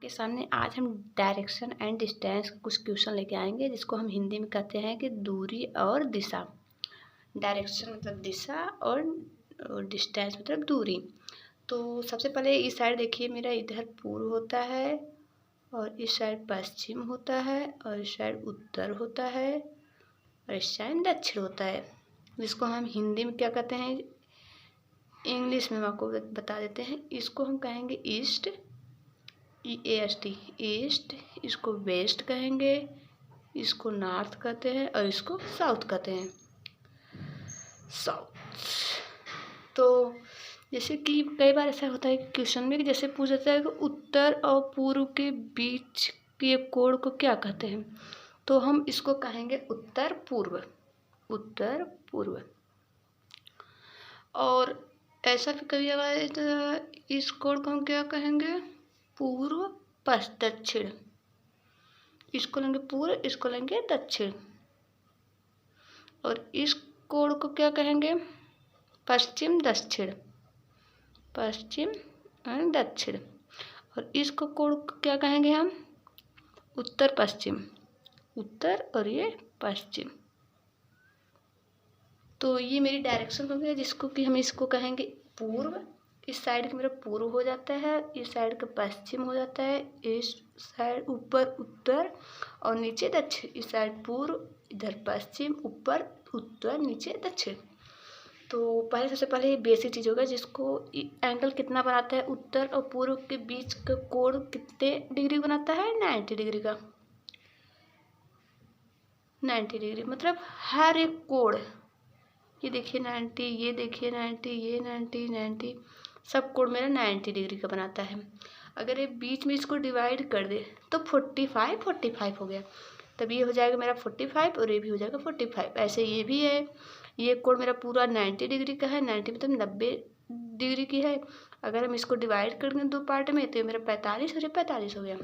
आपके सामने आज हम डायरेक्शन एंड डिस्टेंस कुछ क्वेश्चन लेके आएंगे, जिसको हम हिंदी में कहते हैं कि दूरी और दिशा। डायरेक्शन मतलब दिशा और डिस्टेंस मतलब दूरी। तो सबसे पहले इस साइड देखिए, मेरा इधर पूर्व होता है और इस साइड पश्चिम होता है और इस साइड उत्तर होता है और इस साइड दक्षिण होता है, जिसको हम हिंदी में क्या कहते हैं, इंग्लिश में हम आपको बता देते हैं। इसको हम कहेंगे ईस्ट, EAST ईस्ट, इसको वेस्ट कहेंगे, इसको नॉर्थ कहते हैं और इसको साउथ कहते हैं, साउथ। तो जैसे कि कई बार ऐसा होता है कि क्वेश्चन में कि जैसे पूछ जाता है कि उत्तर और पूर्व के बीच के कोण को क्या कहते हैं, तो हम इसको कहेंगे उत्तर पूर्व, उत्तर पूर्व। और ऐसा भी कभी अगर तो इस कोण को हम क्या कहेंगे, पूर्व दक्षिण। इसको लेंगे पूर्व, इसको लेंगे दक्षिण। और इस कोण को क्या कहेंगे, पश्चिम दक्षिण, पश्चिम और दक्षिण। और इसको कोण को क्या कहेंगे हम, उत्तर पश्चिम, उत्तर और ये पश्चिम। तो ये मेरी डायरेक्शन हो गया, जिसको कि हम इसको कहेंगे पूर्व। इस साइड का मेरा पूर्व हो जाता है, इस साइड का पश्चिम हो जाता है, इस साइड ऊपर उत्तर और नीचे दक्षिण। इस साइड पूर्व, इधर पश्चिम, ऊपर उत्तर, नीचे दक्षिण। तो पहले सबसे पहले ये बेसिक चीज़ होगा, जिसको एंगल कितना बनाता है, उत्तर और पूर्व के बीच का कोण कितने डिग्री बनाता है, 90 डिग्री का। 90 डिग्री मतलब हर एक कोण, ये देखिए 90, ये देखिए 90, ये 90, 90, सब कोण मेरा 90 डिग्री का बनाता है। अगर ये बीच में इसको डिवाइड कर दे तो 45 हो गया, तब ये हो जाएगा मेरा 45 और ये भी हो जाएगा 45। ऐसे ये भी है, ये कोण मेरा पूरा 90 डिग्री का है, 90 मतलब 90 डिग्री की है। अगर हम इसको डिवाइड कर दें दो पार्ट में तो ये मेरा 45 और ये 45 हो गया।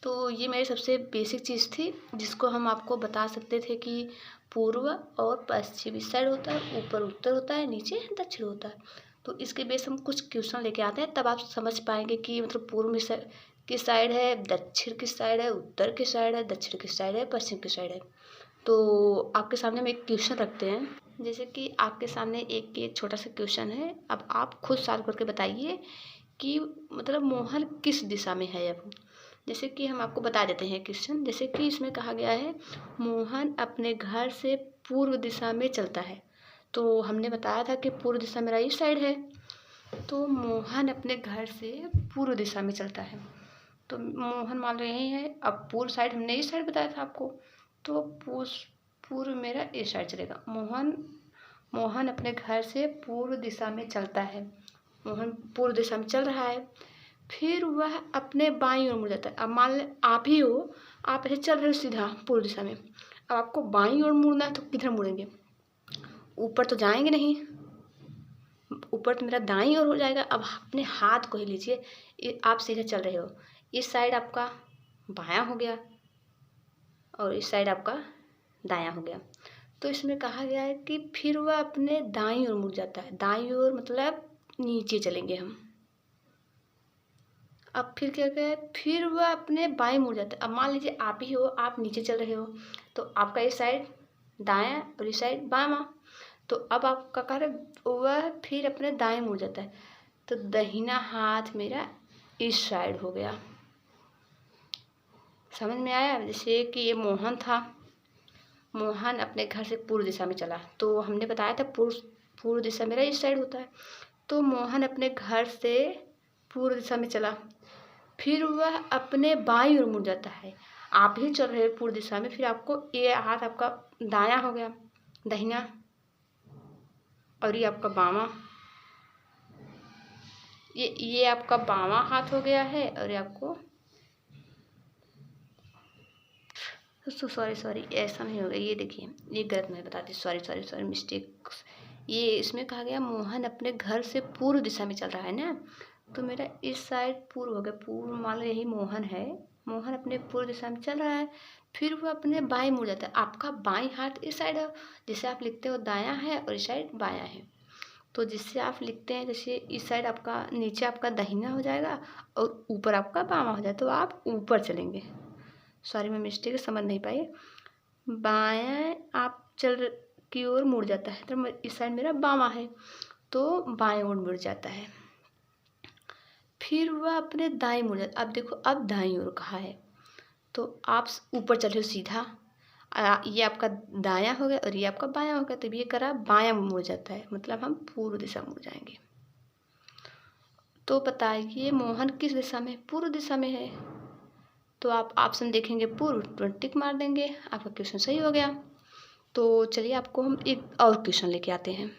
तो ये मेरी सबसे बेसिक चीज़ थी, जिसको हम आपको बता सकते थे कि पूर्व और पश्चिम इस साइड होता है, ऊपर उत्तर होता है, नीचे दक्षिण होता है। तो इसके बेस हम कुछ क्वेश्चन लेके आते हैं, तब आप समझ पाएंगे कि मतलब पूर्व में किस साइड है, दक्षिण किस साइड है, उत्तर किस साइड है, दक्षिण किस साइड है, पश्चिम किस साइड है। तो आपके सामने हम एक क्वेश्चन रखते हैं, जैसे कि आपके सामने एक छोटा सा क्वेश्चन है। अब आप खुद सॉल्व करके बताइए कि मतलब मोहन किस दिशा में है। अब जैसे कि हम आपको बता देते हैं क्वेश्चन, जैसे कि इसमें कहा गया है मोहन अपने घर से पूर्व दिशा में चलता है। तो हमने बताया था कि पूर्व दिशा मेरा इस साइड है, तो मोहन अपने घर से पूर्व दिशा में चलता है। तो मोहन मान लो यही है। अब पूर्व साइड हमने इस साइड बताया था आपको, तो पूर्व मेरा इस साइड चलेगा। मोहन अपने घर से पूर्व दिशा में चलता है, मोहन पूर्व दिशा में चल रहा है। फिर वह अपने बाईं ओर मुड़ जाता है। अब मान लें आप ही हो, आप ऐसे चल रहे हो सीधा पूर्व दिशा में, अब आपको बाईं ओर मुड़ना है तो किधर मुड़ेंगे, ऊपर तो जाएंगे नहीं, ऊपर तो मेरा दाईं ओर हो जाएगा। अब अपने हाथ को ही लीजिए, आप सीधे चल रहे हो, इस साइड आपका बायां हो गया और इस साइड आपका दायां हो गया। तो इसमें कहा गया है कि फिर वह अपने दाईं ओर मुड़ जाता है। दाईं ओर मतलब नीचे चलेंगे हम। अब फिर क्या क्या है, फिर वह अपने बाएं मुड़ जाता है। अब मान लीजिए आप ही हो, आप नीचे चल रहे हो, तो आपका इस साइड दायां और इस साइड बायां। तो अब आपका कार्य वह फिर अपने दाएं मुड़ जाता है, तो दाहिना हाथ मेरा इस साइड हो गया। समझ में आया। जैसे कि ये मोहन था, मोहन अपने घर से पूर्व दिशा में चला, तो हमने बताया था पूर्व दिशा मेरा इस साइड होता है। तो मोहन अपने घर से पूर्व दिशा में चला, फिर वह अपने बाईं ओर मुड़ जाता है। आप ही चल रहे हो पूर्व दिशा में, फिर आपको ये हाथ आपका दायां हो गया, दाहिना, और ये आपका बावां, ये आपका बावां हाथ हो गया है, और ये आपको सॉरी ऐसा नहीं होगा। ये देखिए, ये गलत मैं बताती, सॉरी मिस्टेक। ये इसमें कहा गया मोहन अपने घर से पूर्व दिशा में चल रहा है ना, तो मेरा इस साइड पूर्व हो गया। पूर्व मान लो यही मोहन है, मोहन अपने पूर्व दिशा में चल रहा है, फिर वो अपने बाएं मुड़ जाता है। आपका बाएं हाथ इस साइड है, जिसे आप लिखते हो दायां है और इस साइड बायां है। तो जिससे आप लिखते हैं, जैसे इस साइड आपका नीचे आपका दाहिना हो जाएगा और ऊपर आपका बायां हो जाए, तो आप ऊपर चलेंगे। सॉरी मैं मिस्टेक समझ नहीं पाई। बाएं आप चल की ओर मुड़ जाता है, तो इस साइड मेरा बायां है तो बाएं ओर मुड़ जाता है। फिर वह अपने दाएं मुड़ जाता है। अब देखो अब दाएं ओर कहाँ है, तो आप ऊपर चल रहे हो सीधा, ये आपका दायां हो गया और ये आपका बायां हो गया, तो ये करा बायां मुड़ जाता है, मतलब हम पूर्व दिशा मुड़ जाएंगे। तो बताइए मोहन किस दिशा में? पूर्व दिशा में है। तो आप ऑप्शन देखेंगे पूर्व, तो टिक मार देंगे, आपका क्वेश्चन सही हो गया। तो चलिए आपको हम एक और क्वेश्चन लेके आते हैं।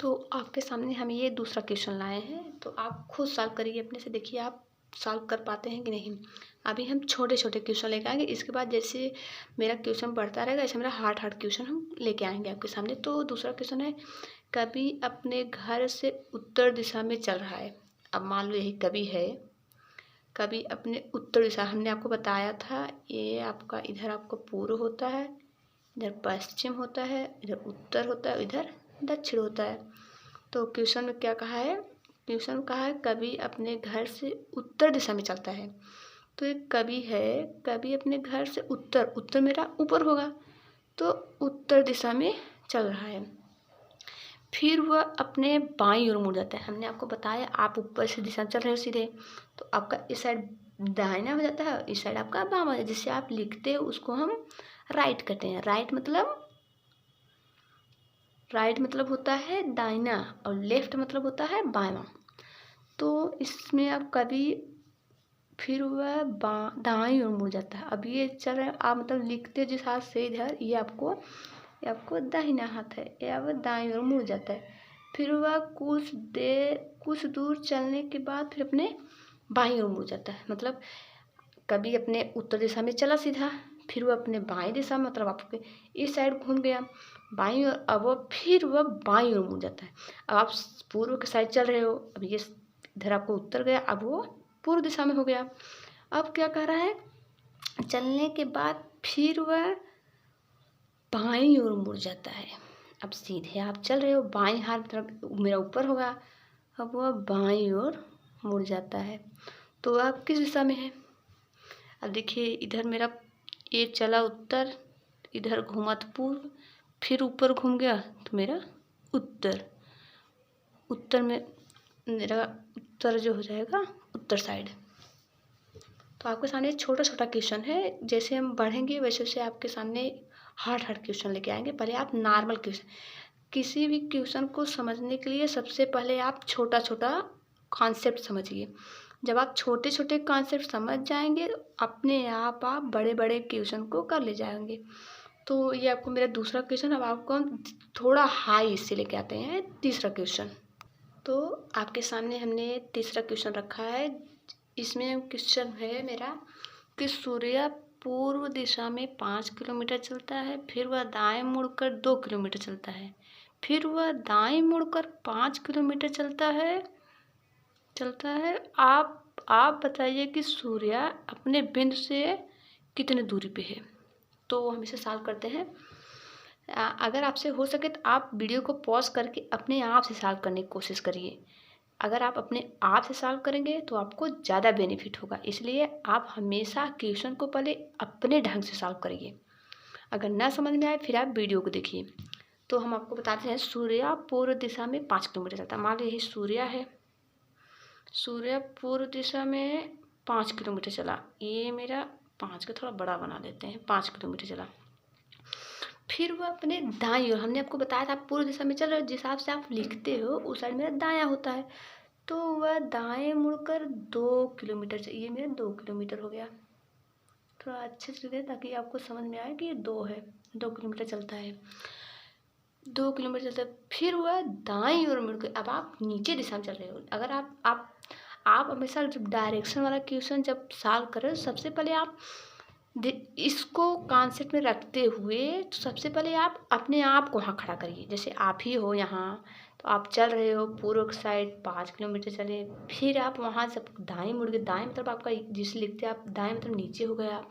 तो आपके सामने हम ये दूसरा क्वेश्चन लाए हैं, तो आप खुद सॉल्व करिए अपने से, देखिए आप सॉल्व कर पाते हैं कि नहीं। अभी हम छोटे छोटे क्वेश्चन लेके आएंगे, इसके बाद जैसे मेरा क्वेश्चन बढ़ता रहेगा ऐसे मेरा हार्ड हार्ड क्वेश्चन हम लेके आएंगे आपके सामने। तो दूसरा क्वेश्चन है, कभी अपने घर से उत्तर दिशा में चल रहा है। अब मान लो यही कभी है, कभी अपने उत्तर दिशा, हमने आपको बताया था ये आपका इधर आपका पूर्व होता है, इधर पश्चिम होता है, इधर उत्तर होता है, इधर दक्षिण होता है। तो क्वेश्चन में क्या कहा है? क्वेश्चन में कहा है कभी अपने घर से उत्तर दिशा में चलता है। तो एक कभी है, कभी अपने घर से उत्तर, उत्तर मेरा ऊपर होगा, तो उत्तर दिशा में चल रहा है। फिर वह अपने बाईं ओर मुड़ जाता है। हमने आपको बताया आप ऊपर से दिशा चल रहे हो सीधे, तो आपका इस साइड दाहिना हो जाता है, इस साइड आपका बायां हो जाता है। जिससे आप लिखते हो उसको हम राइट कहते हैं। राइट मतलब होता है दाहिना और लेफ्ट मतलब होता है बायां। तो इसमें आप कभी फिर वह दाईं ओर मुड़ जाता है। अब ये चल रहा है, आप मतलब लिखते जिस हाथ से इधर, ये आपको दाहिना हाथ है, ये अब दाईं ओर मुड़ जाता है। फिर वह कुछ दूर चलने के बाद फिर अपने बाईं ओर मुड़ जाता है। मतलब कभी अपने उत्तर दिशा में चला सीधा, फिर वह अपने बाईं दिशा में, मतलब आपके इस साइड घूम गया बाईं ओर, अब वह फिर वह बाईं ओर मुड़ जाता है। अब आप पूर्व के साइड चल रहे हो, अब ये इधर आपको उत्तर गया, अब वो पूर्व दिशा में हो गया। अब क्या कह रहा है, चलने के बाद फिर वह बाईं ओर मुड़ जाता है। अब सीधे आप चल रहे हो, बाईं हाथ मतलब मेरा ऊपर होगा, अब वह बाईं ओर मुड़ जाता है। तो आप किस दिशा में है? अब देखिए इधर मेरा ये चला उत्तर, इधर घूमा तो पूर्व, फिर ऊपर घूम गया तो मेरा उत्तर, उत्तर में मेरा उत्तर जो हो जाएगा उत्तर साइड। तो आपके सामने छोटा छोटा क्वेश्चन है, जैसे हम बढ़ेंगे वैसे वैसे आपके सामने हार्ड हार्ड क्वेश्चन लेके आएंगे। पहले आप नॉर्मल क्वेश्चन, किसी भी क्वेश्चन को समझने के लिए सबसे पहले आप छोटा छोटा कॉन्सेप्ट समझिए। जब आप छोटे छोटे कॉन्सेप्ट समझ जाएंगे अपने आप बड़े बड़े क्वेश्चन को कर ले जाएंगे। तो ये आपको मेरा दूसरा क्वेश्चन। अब आपको हम थोड़ा हाई इससे लेके आते हैं तीसरा क्वेश्चन। तो आपके सामने हमने तीसरा क्वेश्चन रखा है। इसमें क्वेश्चन है मेरा कि सूर्य पूर्व दिशा में 5 किलोमीटर चलता है, फिर वह दाएं मुड़कर 2 किलोमीटर चलता है, फिर वह दाएं मुड़कर 5 किलोमीटर चलता है। आप बताइए कि सूर्य अपने बिंदु से कितने दूरी पे है। तो हम इसे सॉल्व करते हैं। अगर आपसे हो सके तो आप वीडियो को पॉज करके अपने आप से सॉल्व करने की कोशिश करिए। अगर आप अपने आप से सॉल्व करेंगे तो आपको ज़्यादा बेनिफिट होगा, इसलिए आप हमेशा क्वेश्चन को पहले अपने ढंग से सॉल्व करिए। अगर ना समझ में आए फिर आप वीडियो को देखिए। तो हम आपको बताते हैं सूर्य पूर्व दिशा में 5 किलोमीटर चलता है। मान लीजिए सूर्य है, सूर्य पूर्व दिशा में 5 किलोमीटर चला, ये मेरा 5 का थोड़ा बड़ा बना देते हैं, 5 किलोमीटर चला। फिर वह अपने दाईं ओर, हमने आपको बताया था आप पूर्व दिशा में चल रहे हो, जिस हिसाब से आप लिखते हो उस साइड मेरा दायां होता है। तो वह दाएं मुड़कर 2 किलोमीटर, ये मेरा 2 किलोमीटर हो गया। थोड़ा अच्छे से लिखें ताकि आपको समझ में आए कि ये 2 है, 2 किलोमीटर चलता है, 2 किलोमीटर चलता है। फिर वह दाईं ओर मुड़ के, अब आप नीचे दिशा में चल रहे हो। अगर आप हमेशा जब डायरेक्शन वाला क्वेश्चन जब सॉल्व करें सबसे पहले आप इसको कॉन्सेप्ट में रखते हुए तो सबसे पहले आप अपने आप को वहाँ खड़ा करिए। जैसे आप ही हो यहाँ, तो आप चल रहे हो पूर्व साइड 5 किलोमीटर चले, फिर आप वहाँ से दाएं मुड़ के, दाएं मतलब आपका जिसे लिखते हैं आप दाएं मतलब नीचे हो गया,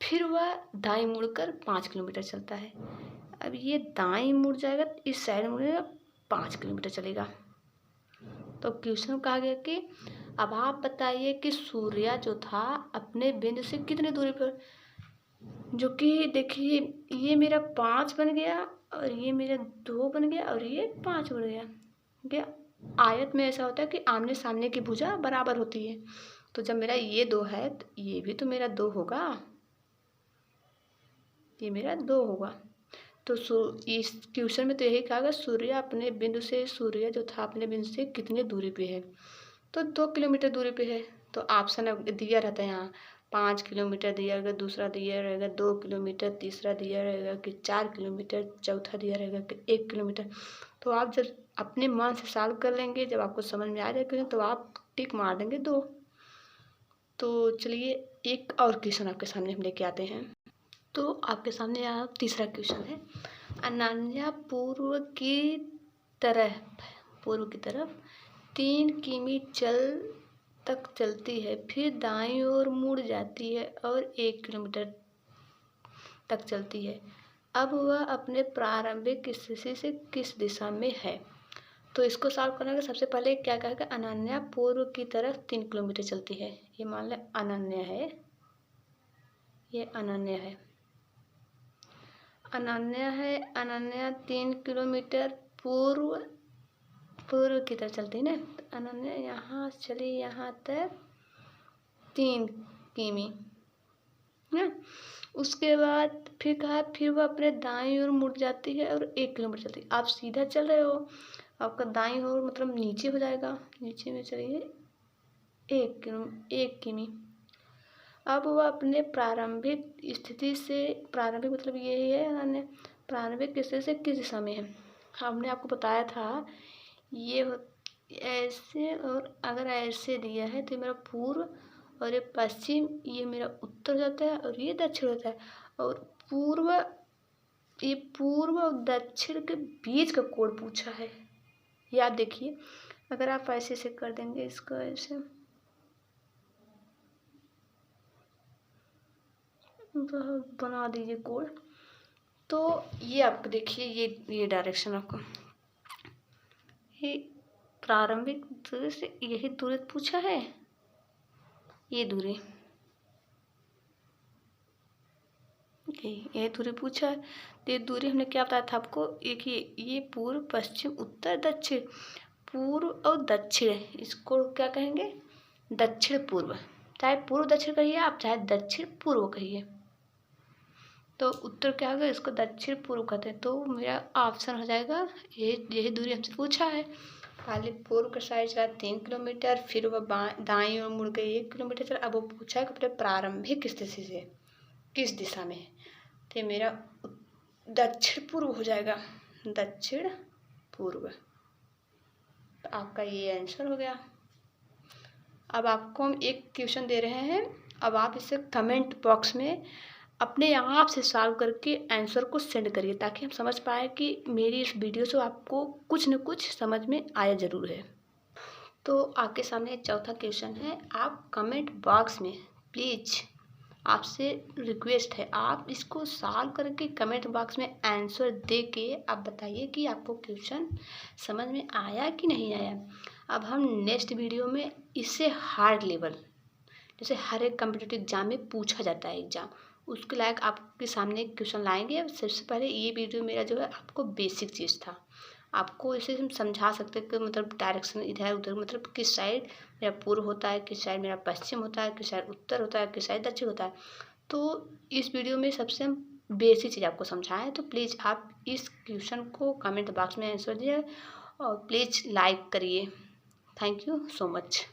फिर वह दाएं मुड़कर 5 किलोमीटर चलता है। अब ये दाएं मुड़ जाएगा इस साइड मुड़ेगा 5 किलोमीटर चलेगा। तो क्वेश्चन कहा गया कि अब आप बताइए कि सूर्य जो था अपने बिंदु से कितनी दूरी पर, जो कि देखिए ये मेरा 5 बन गया और ये मेरा 2 बन गया और ये 5 बन गया। क्या आयत में ऐसा होता है कि आमने सामने की भुजा बराबर होती है, तो जब मेरा ये 2 है तो ये भी तो मेरा 2 होगा, ये मेरा 2 होगा। तो इस क्वेश्चन में तो यही कहा गया सूर्य अपने बिंदु से, सूर्य जो था अपने बिंदु से कितनी दूरी पे है, तो 2 किलोमीटर दूरी पे है। तो ऑप्शन दिया रहता है यहाँ 5 किलोमीटर दिया रहेगा, दूसरा दिया रहेगा 2 किलोमीटर, तीसरा दिया रहेगा कि 4 किलोमीटर, चौथा दिया रहेगा कि 1 किलोमीटर। तो आप जब अपने मन से सॉल्व कर लेंगे, जब आपको समझ में आ जाएगा तो आप टिक मार देंगे 2। तो चलिए एक और क्वेश्चन आपके सामने हम लेके आते हैं। तो आपके सामने यहाँ तीसरा क्वेश्चन है। अनन्या पूर्व की तरफ 3 किमी तक चलती है, फिर दाईं ओर मुड़ जाती है और 1 किलोमीटर तक चलती है। अब वह अपने प्रारंभिक स्थिति से किस दिशा में है? तो इसको सॉल्व करने का सबसे पहले क्या कहेगा, अनन्या पूर्व की तरफ 3 किलोमीटर चलती है। ये मान लें अनन्या है, ये अनन्या है, अनन्या 3 किलोमीटर पूर्व की तरफ चलती है ना। तो अनन्या यहाँ चली यहाँ तक 3 किमी ना। उसके बाद फिर कहा फिर वह अपने दाईं ओर मुड़ जाती है और 1 किलोमीटर चलती है। आप सीधा चल रहे हो, आपका दाईं ओर मतलब नीचे हो जाएगा, नीचे में चलिए 1 किमी। अब वह अपने प्रारंभिक स्थिति से, प्रारंभिक मतलब यही है अनन्या, प्रारंभिक स्थिति से किस दिशा में है। हमने आपको बताया था ये ऐसे, और अगर ऐसे दिया है तो मेरा पूर्व और ये पश्चिम, ये मेरा उत्तर जाता है और ये दक्षिण होता है। और ये पूर्व और दक्षिण के बीच का कोण पूछा है। ये आप देखिए, अगर आप ऐसे से कर देंगे इसको, ऐसे बना दीजिए कोण, तो ये आपको देखिए ये डायरेक्शन आपको, ये प्रारंभिक दूरी से यही दूरी पूछा है, ये दूरी, ये दूरी पूछा है। तो ये दूरी हमने क्या बताया था आपको, एक ये पूर्व पश्चिम उत्तर दक्षिण, पूर्व और दक्षिण, इसको क्या कहेंगे, दक्षिण पूर्व। चाहे पूर्व दक्षिण कहिए आप, चाहे दक्षिण पूर्व कहिए, तो उत्तर क्या होगा, इसको दक्षिण पूर्व कहते हैं। तो मेरा ऑप्शन हो जाएगा यही दूरी हमसे पूछा है। पहले पूर्व का साइड चला 3 किलोमीटर, फिर वह दाईं ओर मुड़ के 1 किलोमीटर चला। अब वो पूछा है कि अपने प्रारंभिक स्थिति से किस दिशा में है, तो मेरा दक्षिण पूर्व हो जाएगा, दक्षिण पूर्व। तो आपका ये आंसर हो गया। अब आपको हम एक क्वेश्चन दे रहे हैं, अब आप इसे कमेंट बॉक्स में अपने आप से सॉल्व करके आंसर को सेंड करिए, ताकि हम समझ पाए कि मेरी इस वीडियो से आपको कुछ न कुछ समझ में आया ज़रूर है। तो आपके सामने चौथा क्वेश्चन है, आप कमेंट बॉक्स में प्लीज़, आपसे रिक्वेस्ट है, आप इसको सॉल्व करके कमेंट बॉक्स में आंसर दे के आप बताइए कि आपको क्वेश्चन समझ में आया कि नहीं आया। अब हम नेक्स्ट वीडियो में इससे हार्ड लेवल, जैसे हर एक कॉम्पिटिटिव एग्जाम में पूछा जाता है एग्जाम, उसके लायक आपके सामने क्वेश्चन लाएंगे। सबसे पहले ये वीडियो मेरा जो है आपको बेसिक चीज़ था, आपको इसे हम समझा सकते हैं कि मतलब डायरेक्शन इधर उधर, मतलब किस साइड मेरा पूर्व होता है, किस साइड मेरा पश्चिम होता है, किस साइड उत्तर होता है, किस साइड दक्षिण होता है। तो इस वीडियो में सबसे हम बेसिक चीज़ आपको समझाएं। तो प्लीज़ आप इस क्वेश्चन को कमेंट बॉक्स में आंसर दिए और प्लीज़ लाइक करिए। Thank you so much.